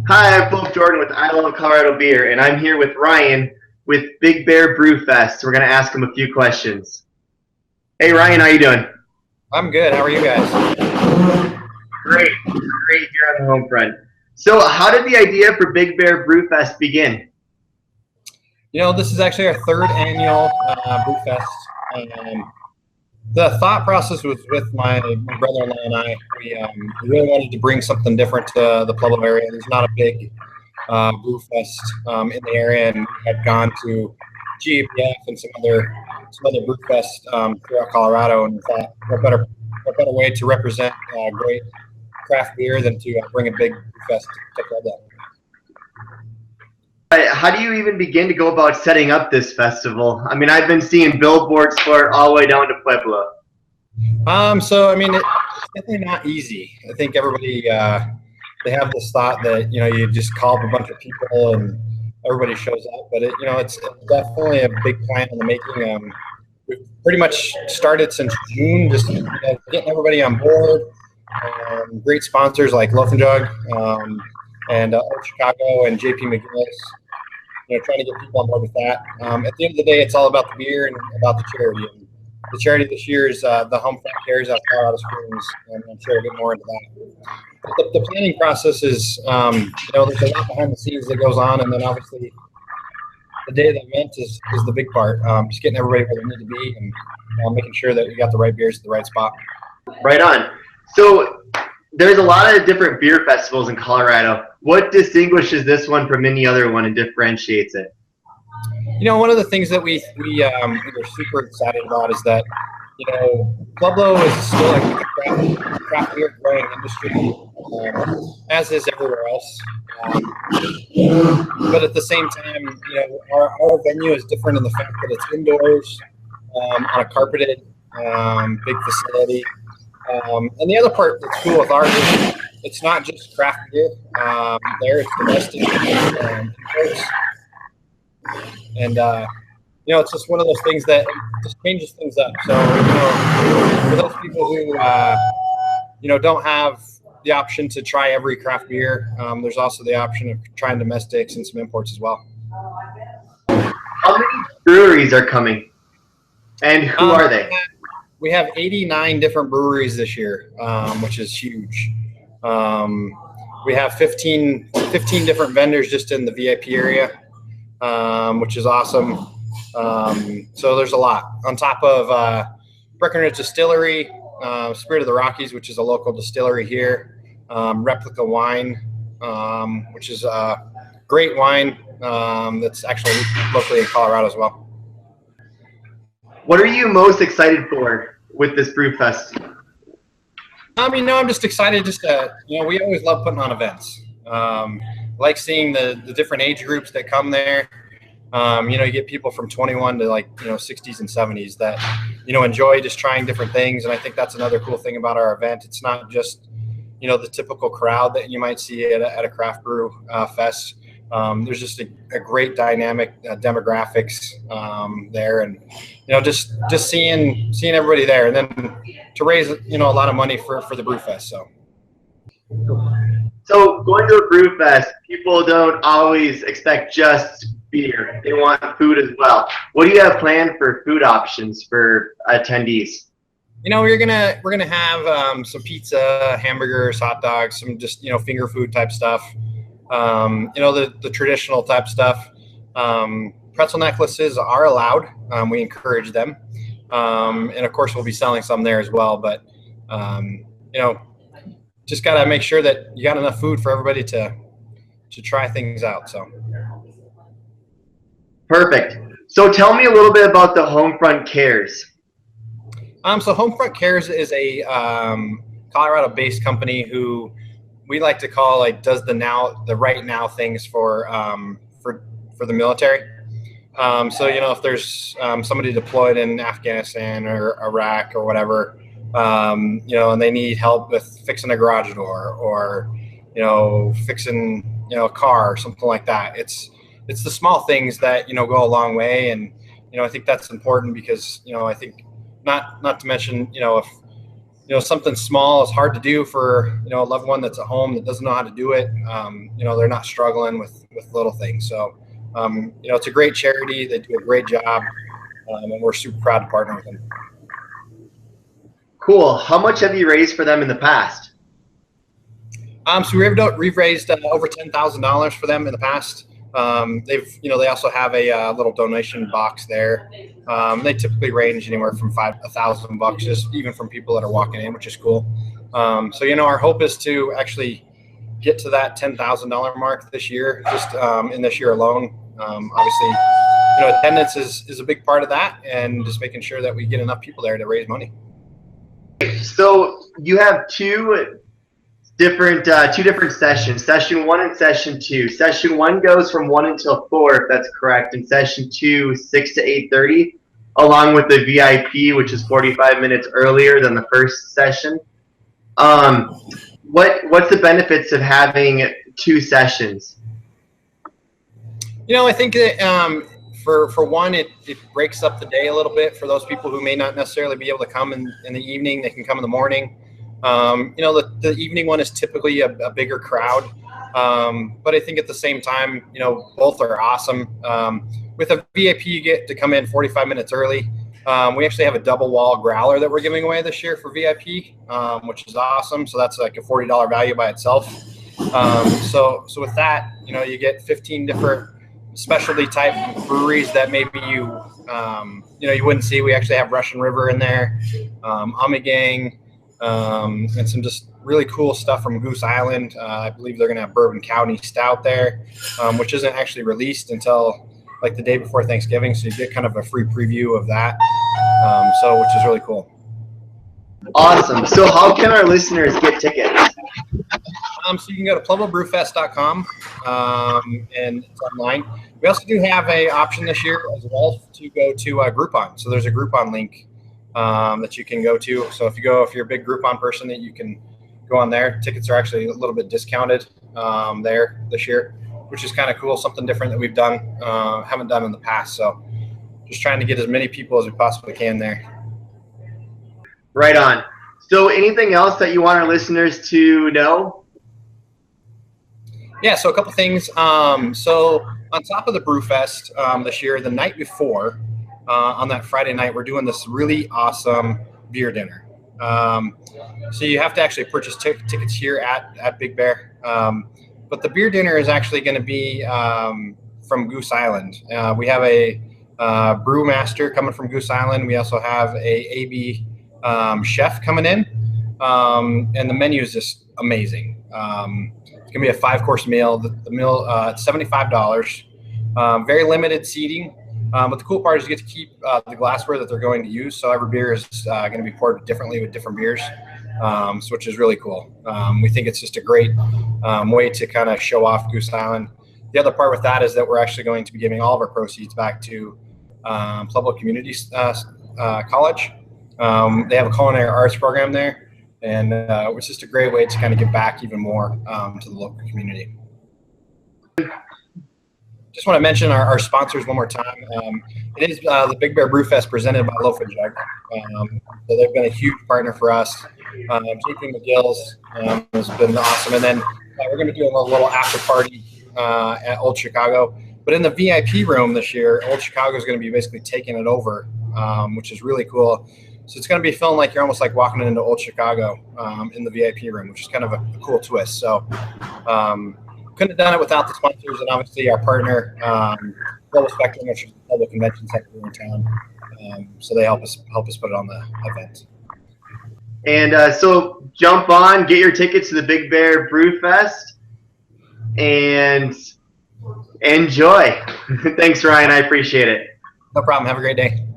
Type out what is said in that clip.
Hi, I'm Bob Jordan with I Love Colorado Beer, and I'm here with Ryan with Big Bear Brew Fest. We're going to ask him a few questions. Hey, Ryan, how you doing? I'm good. How are you guys? Great, great here on the home front. So, how did the idea for Big Bear Brew Fest begin? This is actually our third annual Brew Fest. Um, the thought process was with my brother-in-law and I. We really wanted to bring something different to the Pueblo area. There's not a big Brew Fest in the area, and we had gone to GABF and some other Brew Fest throughout Colorado, and we thought what better way to represent great craft beer than to bring a big Brew Fest to Pueblo. How do you even begin to go about setting up this festival? I mean, I've been seeing billboards for it all the way down to Pueblo. It's definitely not easy. I think everybody they have this thought that you just call up a bunch of people and everybody shows up, but it's definitely a big plan in the making. We've pretty much started since June, just getting everybody on board. Great sponsors like Loaf and Jug and Old Chicago and JP McGillis. Trying to get people on board with that. At the end of the day, it's all about the beer and about the charity. And the charity this year is the Homefront Cares out of Colorado Springs, and I'm sure we'll get more into that. But the planning process is, there's a lot behind the scenes that goes on, and then obviously the day of the event is the big part. Just getting everybody where they need to be and making sure that we got the right beers at the right spot. Right on. So, there's a lot of different beer festivals in Colorado. What distinguishes this one from any other one and differentiates it? One of the things that we were super excited about is that Pueblo is still a craft beer growing industry, as is everywhere else. But at the same time, our venue is different in the fact that it's indoors on a carpeted big facility. And the other part that's cool with ours is it's not just craft beer. It's domestic imports. And it's just one of those things that just changes things up. So for those people who don't have the option to try every craft beer, there's also the option of trying domestics and some imports as well. How many breweries are coming, and who are they? We have 89 different breweries this year, which is huge. We have 15 different vendors just in the VIP area, which is awesome. So there's a lot. On top of Breckenridge Distillery, Spirit of the Rockies, which is a local distillery here, Replica Wine, which is a great wine that's actually locally in Colorado as well. What are you most excited for with this brew fest? I'm just excited. We always love putting on events. Like seeing the different age groups that come there. You get people from 21 to 60s and 70s that enjoy just trying different things, and I think that's another cool thing about our event. It's not just the typical crowd that you might see at a craft brew fest. There's just a great dynamic demographics there, and just seeing everybody there, and then to raise a lot of money for the brew fest. So going to a brew fest, people don't always expect just beer. They want food as well. What do you have planned for food options for attendees? We're gonna have some pizza, hamburgers, hot dogs, some just finger food type stuff. The traditional type stuff. Pretzel necklaces are allowed. We encourage them, and of course we'll be selling some there as well. But just gotta make sure that you got enough food for everybody to try things out. So perfect. So tell me a little bit about the Homefront Cares. So Homefront Cares is a Colorado-based company who we like to call does the right now things for the military. So if there's somebody deployed in Afghanistan or Iraq or whatever, and they need help with fixing a garage door or fixing a car or something like that. It's the small things that go a long way, and I think that's important because I think not to mention if something small is hard to do for, a loved one that's at home that doesn't know how to do it. They're not struggling with little things. So, it's a great charity. They do a great job, and we're super proud to partner with them. Cool. How much have you raised for them in the past? So we've raised over $10,000 for them in the past. They also have a little donation box there. They typically range anywhere from $1,000, just even from people that are walking in, which is cool. So our hope is to actually get to that $10,000 mark this year, just in this year alone. Obviously, attendance is a big part of that, and just making sure that we get enough people there to raise money. So you have two different sessions, session 1 and session 2. Session 1 goes from 1 until 4, if that's correct, and session 2 6 to 8:30, along with the VIP, which is 45 minutes earlier than the first session. What's the benefits of having 2 sessions? I think that for one, it breaks up the day a little bit for those people who may not necessarily be able to come in the evening. They can come in the morning. The evening one is typically a bigger crowd, but I think at the same time, both are awesome. With a VIP, you get to come in 45 minutes early. We actually have a double wall growler that we're giving away this year for VIP, which is awesome. So that's like a $40 value by itself. So with that, you get 15 different specialty type breweries that maybe you wouldn't see. We actually have Russian River in there, Ommegang, and some just really cool stuff from Goose Island. I believe they're going to have Bourbon County Stout there, which isn't actually released until like the day before Thanksgiving. So you get kind of a free preview of that. Which is really cool. Awesome. So how can our listeners get tickets? So you can go to PuebloBrewFest.com, and it's online. We also do have a option this year as well to go to Groupon. So there's a Groupon link that you can go to. So if you're a big Groupon person, that you can go on there. Tickets are actually a little bit discounted there this year, which is kind of cool. Something different that we've haven't done in the past. So just trying to get as many people as we possibly can there. Right on. So anything else that you want our listeners to know? Yeah, so a couple things. So on top of the Brewfest this year, the night before, on that Friday night, we're doing this really awesome beer dinner. So you have to actually purchase tickets here at Big Bear. But the beer dinner is actually going to be from Goose Island. We have a brewmaster coming from Goose Island. We also have a AB chef coming in, and the menu is just amazing. It's going to be a 5-course meal. The meal it's $75. Very limited seating, but the cool part is you get to keep the glassware that they're going to use. So every beer is going to be poured differently with different beers, which is really cool. We think it's just a great way to kind of show off Goose Island. The other part with that is that we're actually going to be giving all of our proceeds back to Pueblo Community College. They have a culinary arts program there, and it's just a great way to kind of give back even more to the local community. Just want to mention our sponsors one more time. It is the Big Bear Brew Fest presented by Loaf and Jug. So they've been a huge partner for us. JP McGill's has been awesome. And then we're going to be doing a little after party at Old Chicago. But in the VIP room this year, Old Chicago is going to be basically taking it over, which is really cool. So it's going to be feeling like you're almost like walking into Old Chicago in the VIP room, which is kind of a cool twist. So couldn't have done it without the sponsors and obviously our partner, Global Spectrum, which is the public convention center here in town. So they help us put it on the event. And so jump on, get your tickets to the Big Bear Brew Fest, and enjoy. Thanks, Ryan. I appreciate it. No problem. Have a great day.